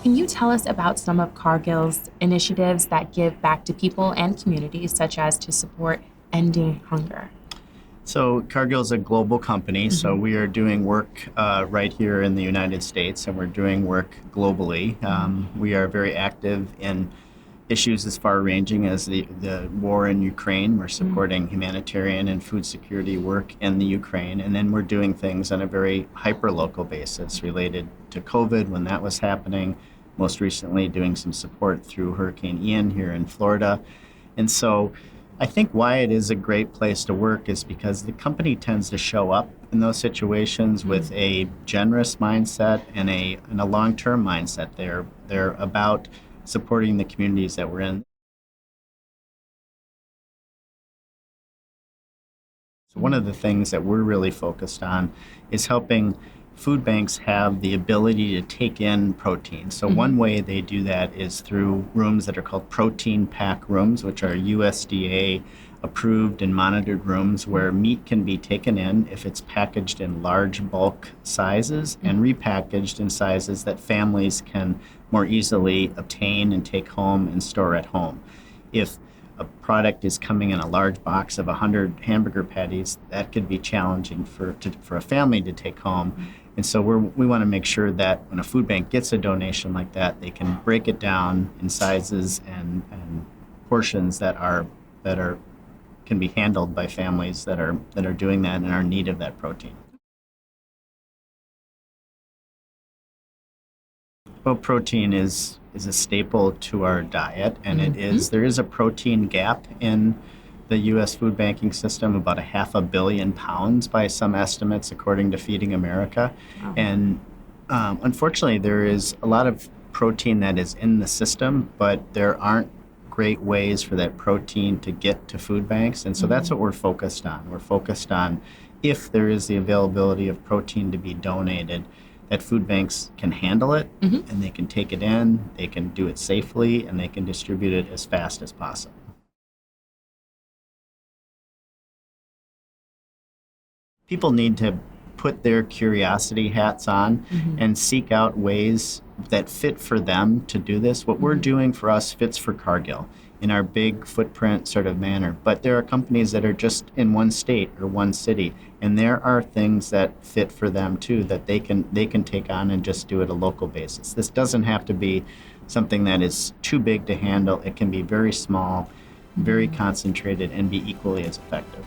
Can you tell us about some of Cargill's initiatives that give back to people and communities, such as to support ending hunger? So Cargill is a global company, so we are doing work right here in the United States, and we're doing work globally. We are very active in issues as far-ranging as the war in Ukraine. We're supporting humanitarian and food security work in the Ukraine, and then we're doing things on a very hyper-local basis related to COVID when that was happening. Most recently, doing some support through Hurricane Ian here in Florida. And so I think why it is a great place to work is because the company tends to show up in those situations with a generous mindset and a long-term mindset. They're about supporting the communities that we're in. So one of the things that we're really focused on is helping food banks have the ability to take in protein. So one way they do that is through rooms that are called protein PACT rooms, which are USDA approved and monitored rooms where meat can be taken in if it's packaged in large bulk sizes and repackaged in sizes that families can more easily obtain and take home and store at home. If a product is coming in a large box of 100 hamburger patties, that could be challenging for a family to take home. And so we want to make sure that when a food bank gets a donation like that, they can break it down in sizes and portions that can be handled by families that are doing that and are in need of that protein. Well, protein is a staple to our diet, and there is a protein gap in the U.S. food banking system, about 500 million pounds by some estimates, according to Feeding America. Wow. And unfortunately, there is a lot of protein that is in the system, but there aren't great ways for that protein to get to food banks. And so that's what we're focused on. We're focused on if there is the availability of protein to be donated, that food banks can handle it, and they can take it in, they can do it safely, and they can distribute it as fast as possible. People need to put their curiosity hats on and seek out ways that fit for them to do this. What we're doing for us fits for Cargill in our big footprint sort of manner. But there are companies that are just in one state or one city, and there are things that fit for them too that they can take on and just do at a local basis. This doesn't have to be something that is too big to handle. It can be very small, very concentrated, and be equally as effective.